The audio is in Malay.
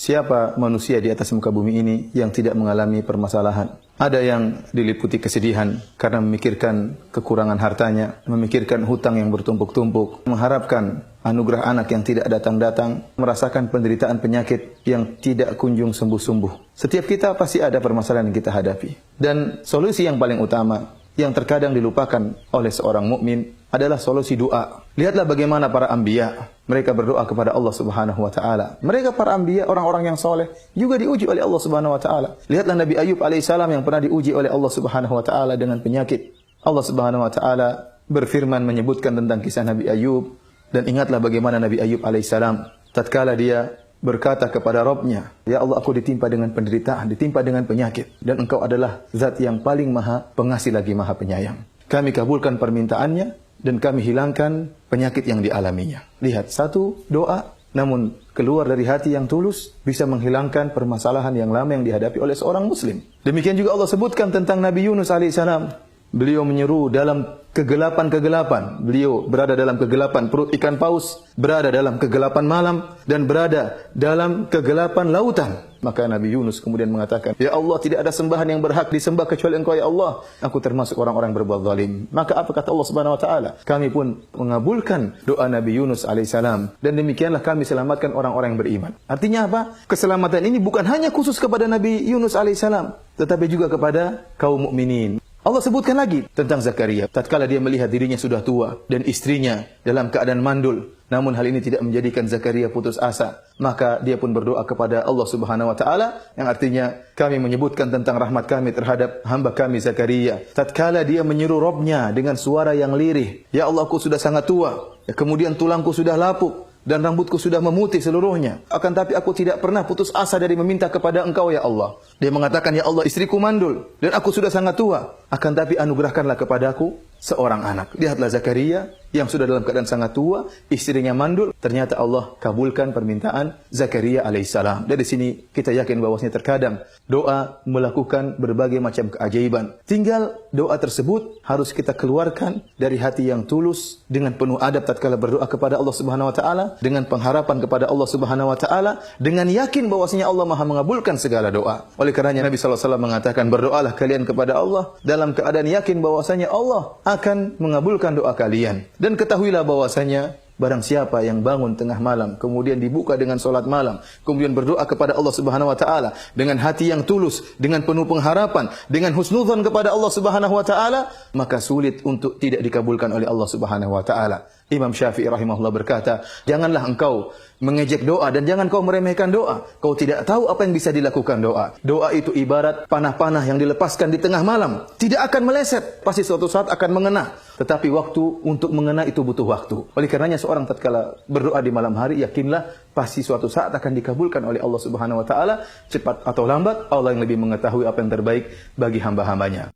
Siapa manusia di atas muka bumi ini yang tidak mengalami permasalahan? Ada yang diliputi kesedihan karena memikirkan kekurangan hartanya, memikirkan hutang yang bertumpuk-tumpuk, mengharapkan anugerah anak yang tidak datang-datang, merasakan penderitaan penyakit yang tidak kunjung sembuh-sembuh. Setiap kita pasti ada permasalahan yang kita hadapi. Dan solusi yang paling utama yang terkadang dilupakan oleh seorang mukmin adalah solusi doa. Lihatlah bagaimana para anbiya, mereka berdoa kepada Allah Subhanahu wa taala. Mereka para anbiya, orang-orang yang soleh, juga diuji oleh Allah Subhanahu wa taala. Lihatlah Nabi Ayub alaihissalam yang pernah diuji oleh Allah Subhanahu wa taala dengan penyakit. Allah Subhanahu wa taala berfirman menyebutkan tentang kisah Nabi Ayub, dan ingatlah bagaimana Nabi Ayub alaihissalam tatkala dia berkata kepada Rabb-Nya, "Ya Allah, aku ditimpa dengan penderitaan, ditimpa dengan penyakit, dan Engkau adalah zat yang paling maha pengasih lagi maha penyayang. Kami kabulkan permintaannya, dan kami hilangkan penyakit yang dialaminya." Lihat, satu doa, namun keluar dari hati yang tulus, bisa menghilangkan permasalahan yang lama yang dihadapi oleh seorang muslim. Demikian juga Allah sebutkan tentang Nabi Yunus alaihissalam. Beliau menyeru dalam kegelapan-kegelapan. Beliau berada dalam kegelapan perut ikan paus, berada dalam kegelapan malam, dan berada dalam kegelapan lautan. Maka Nabi Yunus kemudian mengatakan, "Ya Allah, tidak ada sembahan yang berhak disembah kecuali Engkau, ya Allah. Aku termasuk orang-orang berbuat zalim." Maka apa kata Allah Subhanahu wa taala? Kami pun mengabulkan doa Nabi Yunus alaihissalam, dan demikianlah kami selamatkan orang-orang yang beriman. Artinya apa? Keselamatan ini bukan hanya khusus kepada Nabi Yunus alaihissalam, tetapi juga kepada kaum mukminin. Allah sebutkan lagi tentang Zakaria. Tatkala dia melihat dirinya sudah tua dan istrinya dalam keadaan mandul, namun hal ini tidak menjadikan Zakaria putus asa. Maka dia pun berdoa kepada Allah Subhanahu wa taala, yang artinya kami menyebutkan tentang rahmat kami terhadap hamba kami Zakaria. Tatkala dia menyeru Rabb-Nya dengan suara yang lirih, "Ya Allah, aku sudah sangat tua, kemudian tulangku sudah lapuk, dan rambutku sudah memutih seluruhnya. Akan tapi aku tidak pernah putus asa dari meminta kepada Engkau, ya Allah." Dia mengatakan, "Ya Allah, istriku mandul dan aku sudah sangat tua. Akan tapi anugerahkanlah kepadaku seorang anak." Lihatlah Zakaria yang sudah dalam keadaan sangat tua, istrinya mandul, ternyata Allah kabulkan permintaan Zakaria alaihissalam. Dari sini kita yakin bahwasanya terkadang doa melakukan berbagai macam keajaiban. Tinggal doa tersebut harus kita keluarkan dari hati yang tulus, dengan penuh adab tatkala berdoa kepada Allah Subhanahu wa taala, dengan pengharapan kepada Allah Subhanahu wa taala, dengan yakin bahwasanya Allah Maha mengabulkan segala doa. Oleh karenanya Nabi sallallahu alaihi wasallam mengatakan, "Berdoalah kalian kepada Allah dalam keadaan yakin bahwasanya Allah akan mengabulkan doa kalian." Dan ketahuilah bahwasanya barang siapa yang bangun tengah malam, kemudian dibuka dengan solat malam, kemudian berdoa kepada Allah Subhanahu wa taala dengan hati yang tulus, dengan penuh pengharapan, dengan husnudzon kepada Allah Subhanahu wa taala, maka sulit untuk tidak dikabulkan oleh Allah Subhanahu wa taala. Imam Syafi'i rahimahullah berkata, "Janganlah engkau mengejek doa dan jangan kau meremehkan doa. Kau tidak tahu apa yang bisa dilakukan doa. Doa itu ibarat panah-panah yang dilepaskan di tengah malam. Tidak akan meleset, pasti suatu saat akan mengena. Tetapi waktu untuk mengena itu butuh waktu. Oleh karenanya seorang tatkala berdoa di malam hari, yakinlah pasti suatu saat akan dikabulkan oleh Allah Subhanahu wa taala. Cepat atau lambat, Allah yang lebih mengetahui apa yang terbaik bagi hamba-hambanya."